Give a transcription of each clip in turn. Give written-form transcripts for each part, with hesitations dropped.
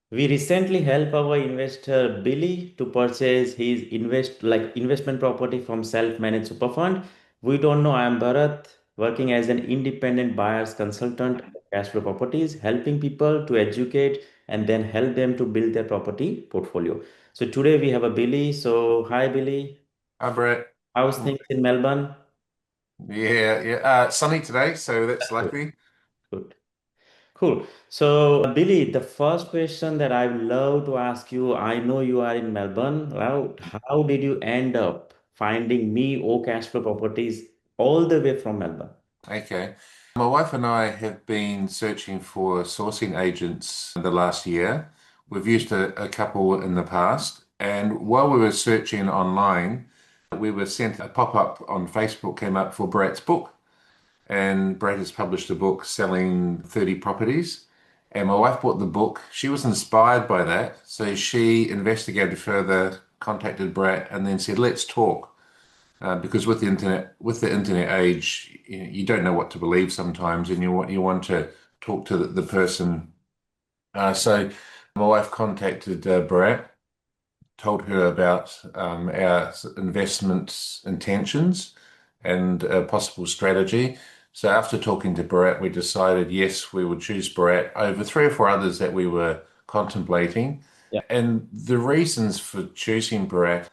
We recently helped our investor Billy to purchase his investment property from self-managed super fund. We don't know. I am Bharat, working as an independent buyer's consultant at Cashflow Properties, helping people to educate and then help them to build their property portfolio. So today we have a Billy. So hi Billy, Hi, Brett. how's things in Melbourne? Yeah, yeah. Sunny today, so that's Good. lucky. Good. Cool. So, Billy, the first question that I would love to ask you, I know you are in Melbourne. How did you end up finding me, O Cashflow Properties, all the way from Melbourne? Okay. My wife and I have been searching for sourcing agents in the last year. We've used a couple in the past, and while we were searching online, we were sent a pop-up on Facebook came up for Brad's book, and Brad has published a book selling 30 properties. And my wife bought the book. She was inspired by that, so she investigated further, contacted Brad, and then said, "Let's talk." Because with the internet age, you don't know what to believe sometimes, and you want to talk to the person. So my wife contacted Brett, told her about our investment intentions and a possible strategy. So after talking to Barat, we decided yes, we would choose Barat over three or four others that we were contemplating. Yeah. And the reasons for choosing Barat,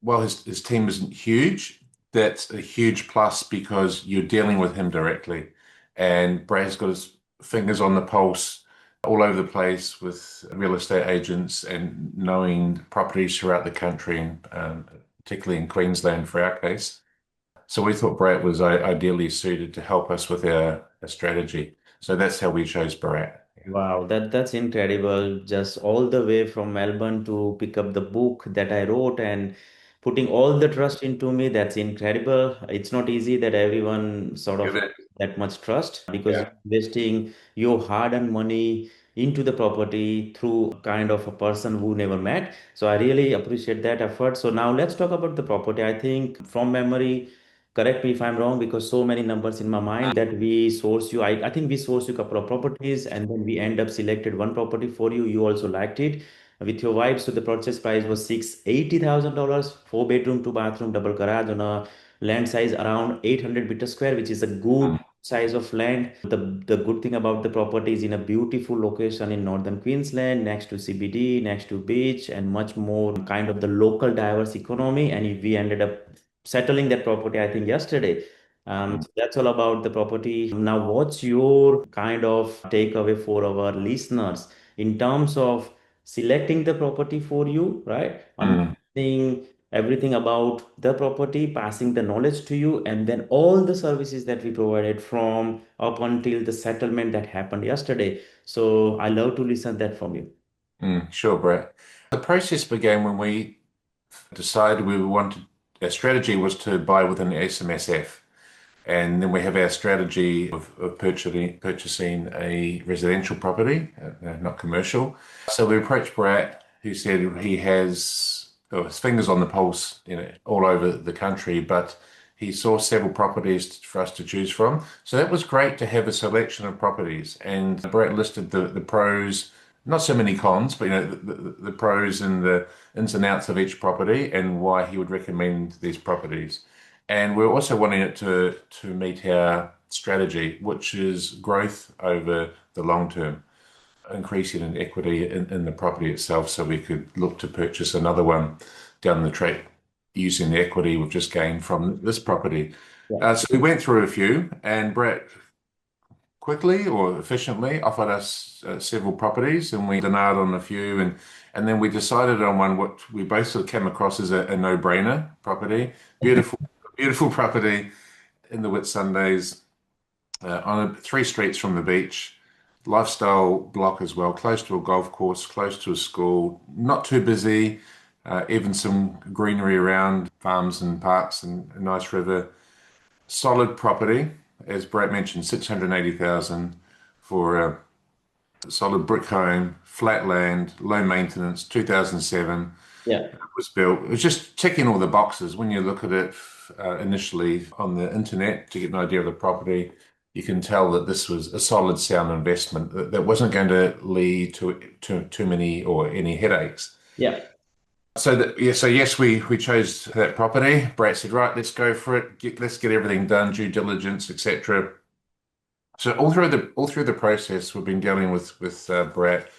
well, his team isn't huge. That's a huge plus because you're dealing with him directly. And Brad's got his fingers on the pulse all over the place with real estate agents and knowing properties throughout the country, and particularly in Queensland for our case. So we thought Brad was ideally suited to help us with our strategy. So that's how we chose Brad. Wow, that's incredible. Just all the way from Melbourne to pick up the book that I wrote and putting all the trust into me. That's incredible. It's not easy that everyone sort of Yeah. that much trust because Yeah. you're investing your hard-earned money into the property through kind of a person who never met. So I really appreciate that effort. So now let's talk about the property. I think from memory, correct me if I'm wrong, because so many numbers in my mind that we source you. I think we source you a couple of properties and then we end up selected one property for you. You also liked it with your wife. So the purchase price was $680,000, four bedroom, two bathroom, double garage on a land size around 800 meter square, which is a good size of land. The good thing about the property is in a beautiful location in northern Queensland, next to CBD, next to beach, and much more kind of the local diverse economy. And we ended up settling that property, I think, yesterday. Mm. So that's all about the property. Now, what's your kind of takeaway for our listeners in terms of selecting the property for you, right? Mm. Understanding everything about the property, passing the knowledge to you, and then all the services that we provided from up until the settlement that happened yesterday. So I love to listen that from you. Sure, Brett. The process began when we decided we wanted, our strategy was to buy within SMSF. And then we have our strategy of purchasing a residential property, not commercial. So we approached Brett, who said he has his fingers on the pulse, all over the country, but he saw several properties for us to choose from. So that was great to have a selection of properties. And Brett listed the pros, not so many cons, but the pros and the ins and outs of each property and why he would recommend these properties. And we're also wanting it to meet our strategy, which is growth over the long term, increasing in equity in the property itself, so we could look to purchase another one down the track using the equity we've just gained from this property. Yeah. So we went through a few, and Brett quickly or efficiently offered us several properties, and we denied on a few, and then we decided on one what we both sort of came across as a no-brainer property. Beautiful, beautiful property in the Whitsundays, on three streets from the beach. Lifestyle block as well, close to a golf course, close to a school, not too busy, even some greenery around, farms and parks and a nice river. Solid property, as Brett mentioned, 680,000 for a solid brick home, flat land, low maintenance, 2007 Yeah. it was built. It was just ticking all the boxes when you look at it initially on the internet to get an idea of the property. you can tell that this was a solid, sound investment that wasn't going to lead to too many or any headaches. Yeah. So yes, we chose that property. Brad said, right, let's go for it. Let's get everything done, due diligence, etc. So all through the process, we've been dealing with Brett,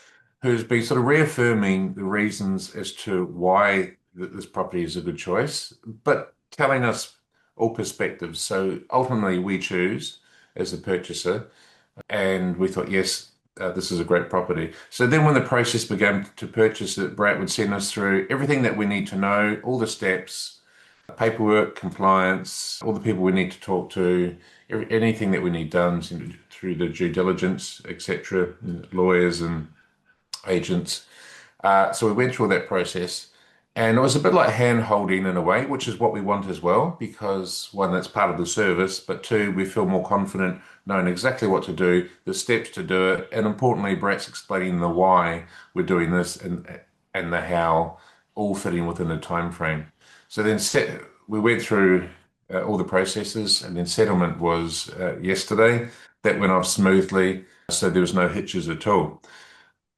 who's been sort of reaffirming the reasons as to why this property is a good choice, but telling us all perspectives. So ultimately, we choose as the purchaser, and we thought, yes, this is a great property. So then, when the process began to purchase it, Brett would send us through everything that we need to know, all the steps, paperwork, compliance, all the people we need to talk to, anything that we need done through the due diligence, etc., lawyers and agents. So we went through that process, and it was a bit like hand holding in a way, which is what we want as well, because one, that's part of the service, but two, we feel more confident knowing exactly what to do, the steps to do it, and importantly, Brett's explaining the why we're doing this and the how, all fitting within a time frame. So then we went through all the processes, and then settlement was yesterday. That went off smoothly, so there was no hitches at all.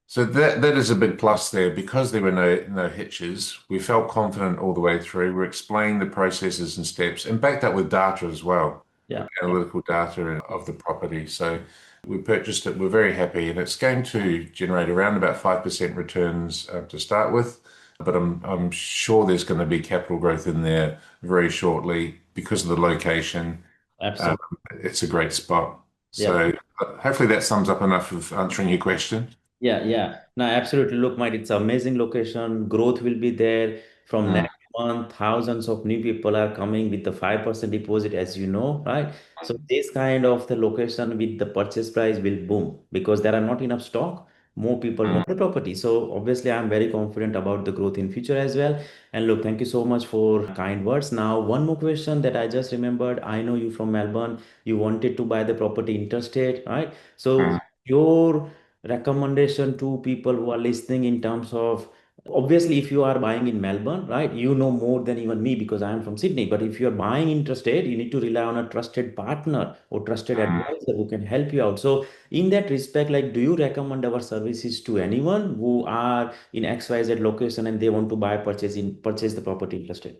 So that is a big plus there because there were no hitches. We felt confident all the way through. We're explaining the processes and steps and backed up with data as well, with Yeah. analytical data of the property. So we purchased it. We're very happy, and it's going to generate around about 5% returns to start with. But I'm sure there's going to be capital growth in there very shortly because of the location. Um, Absolutely. it's a great spot. Yeah. So hopefully that sums up enough of answering your question. Yeah, yeah. No, absolutely. Look, mate, it's amazing location. Growth will be there from Mm. next month. Thousands of new people are coming with the 5% deposit, as you know, right? So this kind of the location with the purchase price will boom because there are not enough stock. More people Mm. want the property. So obviously, I'm very confident about the growth in future as well. And look, thank you so much for kind words. Now, one more question that I just remembered. I know you from Melbourne. You wanted to buy the property interstate, right? So Mm. your recommendation to people who are listening in terms of obviously if you are buying in Melbourne, right, you know more than even me because I am from Sydney, but if you are buying interstate, you need to rely on a trusted partner or trusted Mm. advisor who can help you out. So in that respect, like, do you recommend our services to anyone who are in XYZ location and they want to buy purchase the property interstate?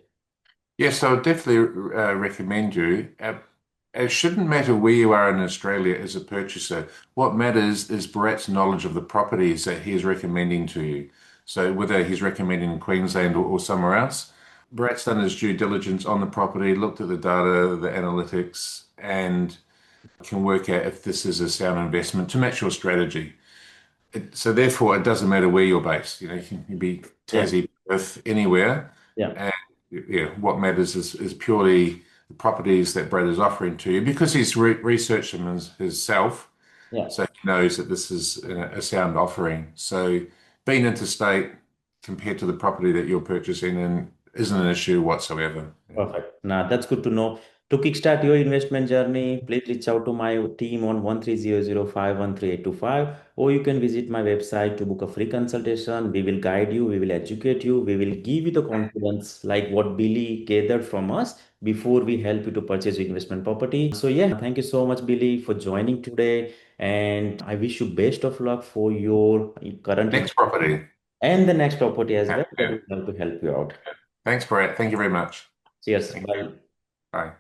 Yes, I would definitely recommend you. It shouldn't matter where you are in Australia as a purchaser. What matters is Bharat's knowledge of the properties that he is recommending to you. So whether he's recommending in Queensland or somewhere else, Bharat's done his due diligence on the property, looked at the data, the analytics, and can work out if this is a sound investment to match your strategy. So therefore, it doesn't matter where you're based. You know, you can be Yeah, Tassie, Perth, anywhere. yeah, And yeah, what matters is purely the properties that Brad is offering to you because he's researched them himself. yeah. So he knows that this is a sound offering. So being interstate compared to the property that you're purchasing in isn't an issue whatsoever. Yeah. Perfect. Now that's good to know. To kickstart your investment journey, please reach out to my team on 1300513825, or you can visit my website to book a free consultation. We will guide you, we will educate you, we will give you the confidence like what Billy gathered from us before we help you to purchase your investment property. So yeah, thank you so much, Billy, for joining today. And I wish you best of luck for your current Next property. and the next property as Yeah, well. I yeah. would love to help you out. Thanks, Brett. Thank you very much. Cheers. Thank you. Bye. Bye.